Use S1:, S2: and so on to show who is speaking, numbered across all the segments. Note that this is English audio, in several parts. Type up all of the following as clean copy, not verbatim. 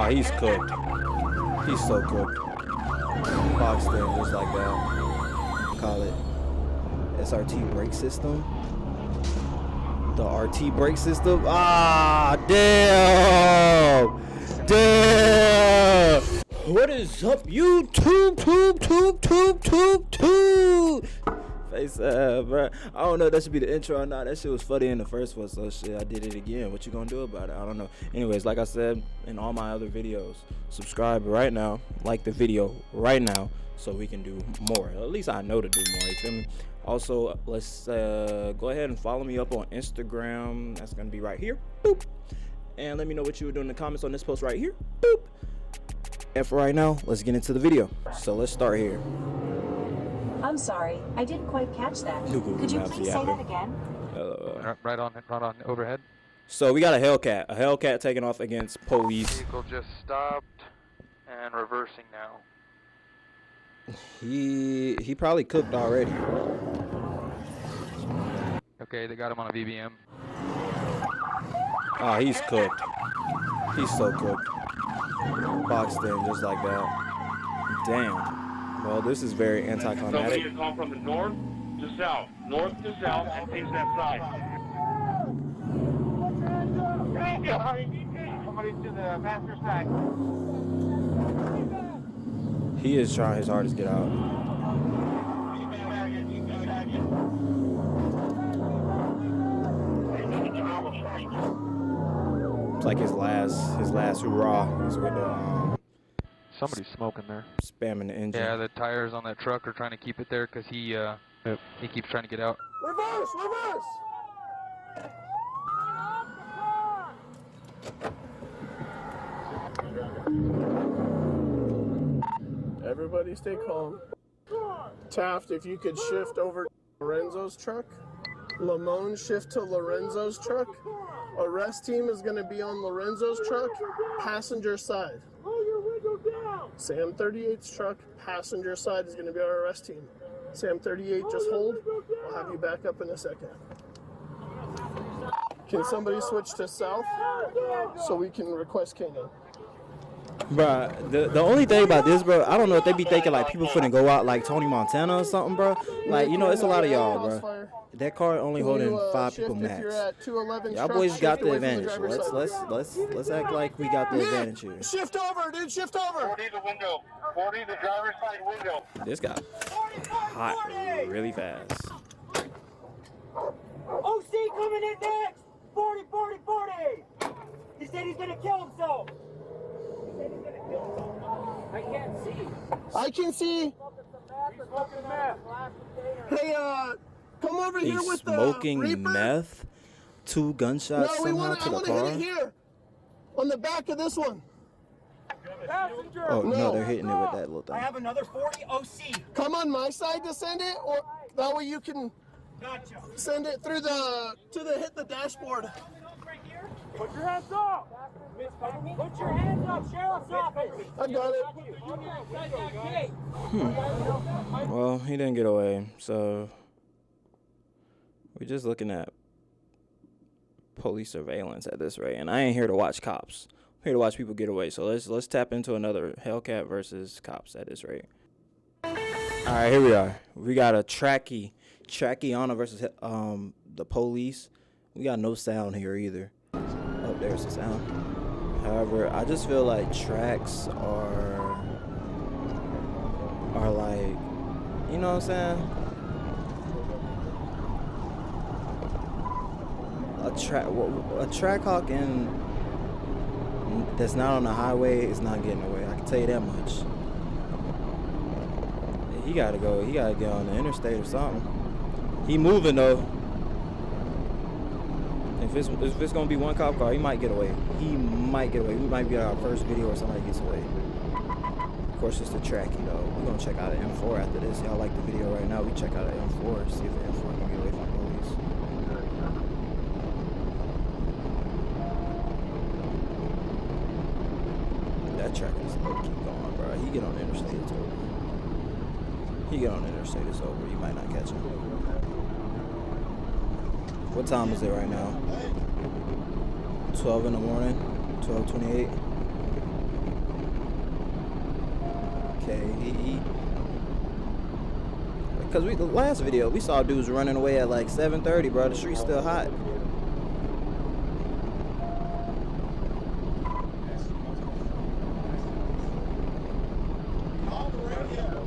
S1: Oh, he's cooked. He's so cooked. Boxed in just like that. Call it SRT brake system. The RT brake system. Ah, damn. Damn. What is up, YouTube? Face bro. I don't know if that should be the intro or not. That shit was funny in the first one, so shit, I did it again. What you gonna do about it? I don't know. Anyways, like I said in all my other videos, subscribe right now, like the video right now, so we can do more. At least I know to do more, you feel me? Also, let's go ahead and follow me up on Instagram. That's gonna be right here. Boop. And let me know what you were doing in the comments on this post right here. Boop. And for right now, let's get into the video. So let's start here.
S2: I'm sorry, I didn't quite catch that. Could you please say that again?
S3: Right on overhead.
S1: So we got a Hellcat taking off against police.
S3: Vehicle just stopped and reversing now.
S1: He probably cooked already.
S3: Okay, they got him on a VBM.
S1: Oh, he's cooked. He's so cooked. Boxed in just like that. Damn. Well, this is very anticlimactic.
S4: Somebody is going from the north to south, and face that side. Somebody to the passenger side.
S1: He is trying his hardest to get out. It's like his last hurrah is with the
S3: Somebody's smoking there.
S1: Spamming the engine.
S3: Yeah, the tires on that truck are trying to keep it there because he keeps trying to get out.
S5: Reverse! Everybody stay calm. Taft, if you could shift over to Lorenzo's truck. Lamone, shift to Lorenzo's truck. Arrest team is going to be on Lorenzo's truck, passenger side. Sam 38's truck, passenger side, is going to be our arrest team. Sam 38, just hold. I'll have you back up in a second. Can somebody switch to south so we can request K9?
S1: Bro, the only thing about this, bro, I don't know if they be thinking like people finna go out like Tony Montana or something, bro. Like, you know, it's a lot of y'all, bro. That car only holding 5 people max. Y'all boys got the advantage. Let's act like we got the advantage here.
S5: Shift over, dude. Shift over.
S4: 40 the window. 40 the driver's side window.
S1: This got hot really fast.
S6: OC coming in next. 40. He said he's gonna kill himself. I can't see.
S5: I can see. Hey, come over here with the
S1: smoking
S5: Reaper.
S1: meth. 2 gunshots somehow to the car.
S5: Hit it here. On the back of this one.
S6: Passenger.
S1: Oh no, they're hitting it with that little thing.
S6: I have another 40 OC.
S5: Come on my side to send it, or that way you can send it through hit the dashboard.
S6: Put your hands up. Put your hands up, Sheriff's Office.
S5: I got it.
S1: Well, he didn't get away, so we're just looking at police surveillance at this rate, and I ain't here to watch cops. I'm here to watch people get away. So let's tap into another Hellcat versus cops at this rate. All right, here we are. We got a Trackiana versus the police. We got no sound here either. Oh, there's the sound. However, I just feel like tracks are like, you know what I'm saying? A track hawk that's not on the highway is not getting away. I can tell you that much. He gotta go. He gotta get on the interstate or something. He moving though. If it's gonna be one cop car, he might get away. We might get our first video where somebody gets away. Of course, it's the Tracky though. We're gonna check out an M4 after this. Y'all like the video right now? We check out an M4, see if the M4 can get away from police. That Track is low key going, bro. He get on the interstate, it's over. It's over. You might not catch him. What time is it right now? 12 in the morning, 12:28. okay. Because the last video, we saw dudes running away at like 7:30, bro. The street's still hot. Get off the radio.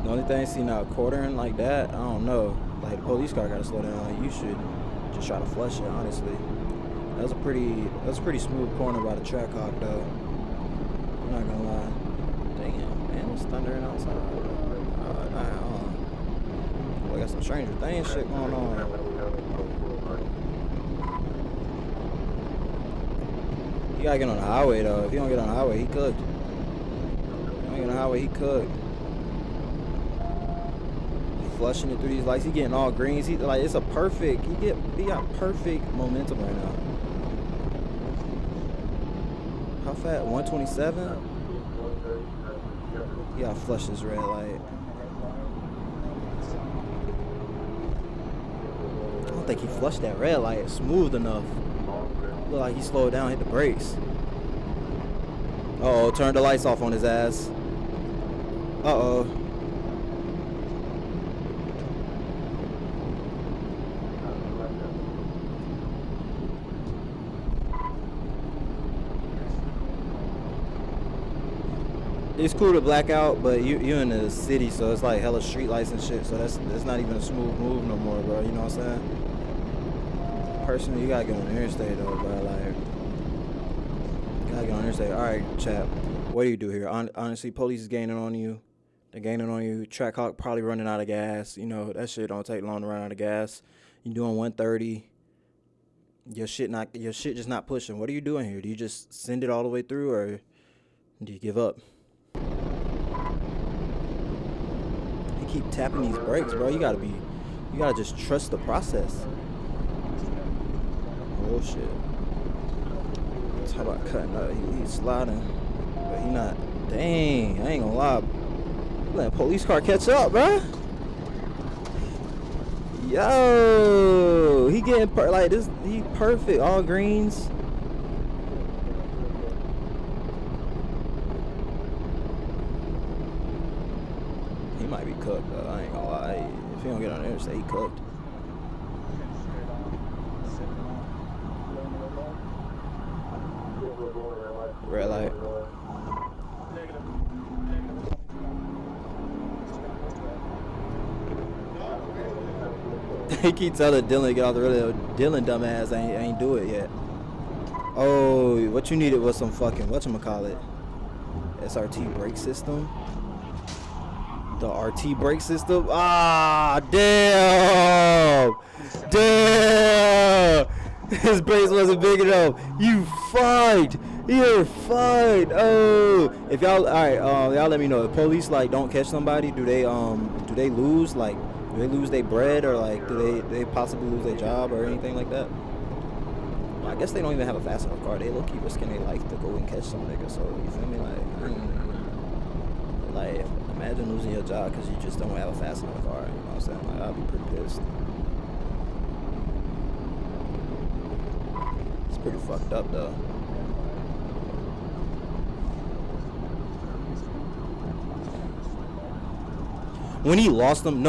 S1: The only thing I see now, quartering like that, I don't know. Like, the police car gotta slow down. Like, you should just try to flush it, honestly. That was a pretty smooth corner by the Trackhawk, though. I'm not gonna lie. Damn, man, it's thundering outside. We got some Stranger Things shit going on. You gotta get on the highway, though. If you don't get on the highway, he cooked. If you don't get on the highway, he cooked. Flushing it through these lights. He getting all greens. He like it's a perfect. He got perfect momentum right now. How fast? 127. You gotta flush this red light. I don't think he flushed that red light smooth enough. Look like he slowed down, hit the brakes. Uh oh, turned the lights off on his ass. Uh oh. It's cool to black out, but you in the city, so it's like hella street lights and shit. So that's not even a smooth move no more, bro. You know what I'm saying? Personally, you gotta get on the interstate though, bro. Like, you gotta get on the interstate. All right, chap. What do you do here? Honestly, police is gaining on you. They're gaining on you. Trackhawk probably running out of gas. You know that shit don't take long to run out of gas. You doing 130. Your shit just not pushing. What are you doing here? Do you just send it all the way through, or do you give up? Keep tapping these brakes, bro. You gotta just trust the process. Oh shit. Talk about cutting up. He's sliding, but he not. Dang, I ain't gonna lie. Let a police car catch up, bro. Yo, he getting like this. He perfect. All greens. He might be cooked though. I ain't gonna lie. If he don't get on the interstate, he cooked. Red light. He keep telling Dylan to get off the radio. Dylan dumbass ain't do it yet. Oh, what you needed was some fucking whatchamacallit. SRT brake system. The RT brake system. Ah, damn. Damn. His brakes wasn't big enough. You fucked. You're fucked. Oh, if y'all, all right, y'all let me know. If police like don't catch somebody, do they lose like? Do they lose their bread, or like do they possibly lose their job or anything like that? Well, I guess they don't even have a fast enough car. They low-key risking their life to go and catch some nigga. So you feel me? Like imagine losing your job because you just don't have a fast enough car. You know what I'm saying? Like I'd be pretty pissed. It's pretty fucked up though. When he lost them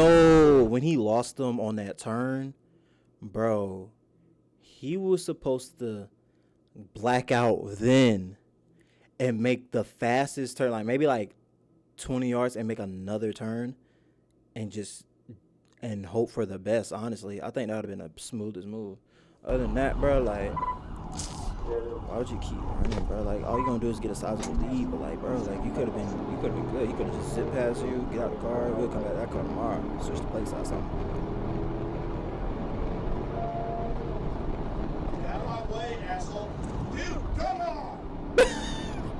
S1: on that turn, bro, he was supposed to black out then and make the fastest turn, like maybe like 20 yards and make another turn and hope for the best, honestly. I think that would have been the smoothest move. Other than that, bro, like, why would you keep running, bro? Like, all you gonna do is get a sizable lead, but like, bro, like, you could have been good. He could have just zipped past you, get out the car, we'll come back to that car tomorrow, switch the place out, something.
S7: Get out of my way, asshole. Dude, come on!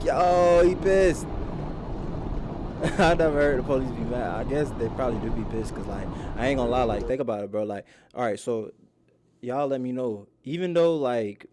S1: Yo, he pissed. I never heard the police be mad. I guess they probably do be pissed, because, like, I ain't gonna lie, like, think about it, bro. Like, all right, so y'all let me know, even though like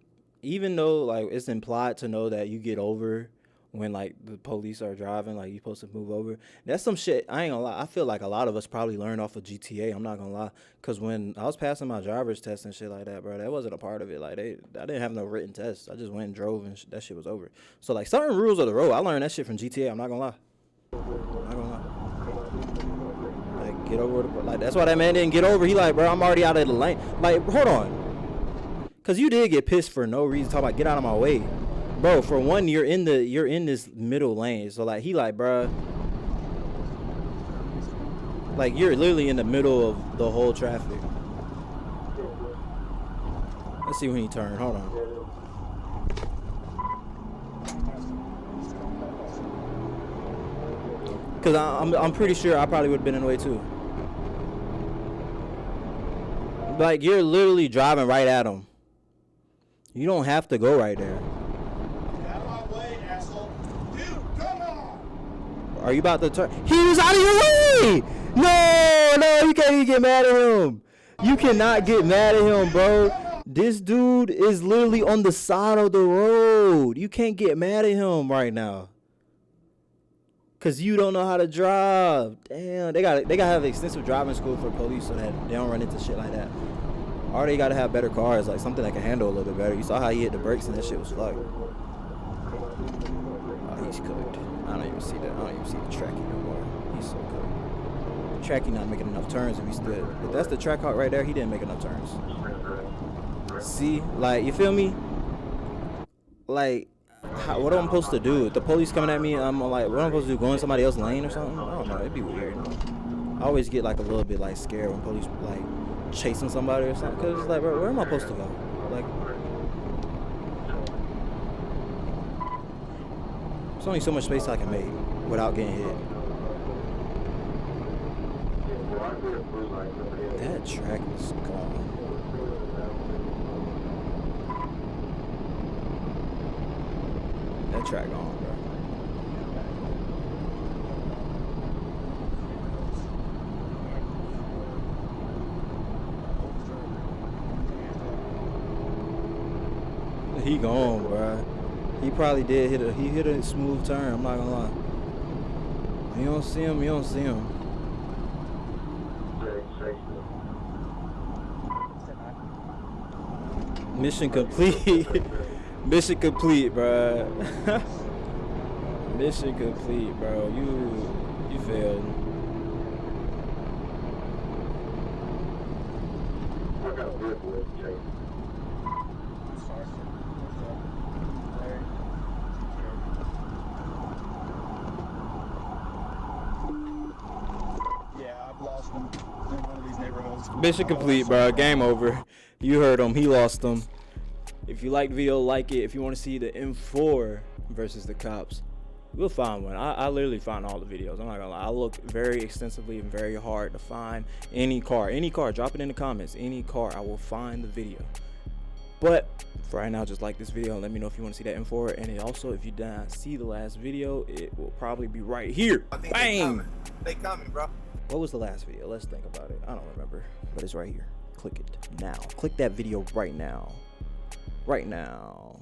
S1: it's implied to know that you get over when like the police are driving, like you supposed to move over. That's some shit. I ain't gonna lie. I feel like a lot of us probably learned off of GTA. I'm not gonna lie, cause when I was passing my driver's test and shit like that, bro, that wasn't a part of it. Like I didn't have no written test. I just went and drove and that shit was over. So like certain rules of the road, I learned that shit from GTA. I'm not gonna lie. I'm not gonna lie. Like get over the, like that's why that man didn't get over. He like, bro, I'm already out of the lane. Like hold on, cause you did get pissed for no reason. Talk about get out of my way. Bro, for one, you're in this middle lane, so like he like, bro, like you're literally in the middle of the whole traffic. Let's see when he turned. Hold on. Cause I'm pretty sure I probably would have been in the way too. Like you're literally driving right at him. You don't have to go right there. Are you about to turn? He was out of your way! No, you can't even get mad at him. You cannot get mad at him, bro. This dude is literally on the side of the road. You can't get mad at him right now. Cause you don't know how to drive. Damn, they gotta have extensive driving school for police so that they don't run into shit like that. Or they gotta have better cars, like something that can handle a little bit better. You saw how he hit the brakes and that shit was fucked. Oh, he's cooked. I don't even see that. I don't even see the tracking no more. He's so cooked. The tracking not making enough turns if he stood. If that's the track hawk right there, he didn't make enough turns. See, like you feel me? Like, what am I supposed to do? If the police coming at me, I'm like, what am I supposed to do? Go in somebody else's lane or something? I don't know. It'd be weird. I always get like a little bit like scared when police like chasing somebody or something. Cause it's like, bro, where am I supposed to go? Like. There's only so much space I can make without getting hit. That track is gone. That track gone, bro. He gone, bro. He probably did hit a smooth turn, I'm not gonna lie. You don't see him, Mission complete. Mission complete, bro. Mission complete, bro. You failed. Mission complete, bro. Game over. You heard him. He lost them. If you like the video, like it. If you want to see the M4 versus the cops, we'll find one. I literally find all the videos. I'm not gonna lie. I look very extensively and very hard to find any car. Drop it in the comments. Any car, I will find the video. But for right now, just like this video and let me know if you want to see that M4. And also, if you didn't see the last video, it will probably be right here. Bang!
S8: They coming, bro.
S1: What was the last video? Let's think about it. I don't remember, but it's right here. Click it now. Click that video right now. Right now.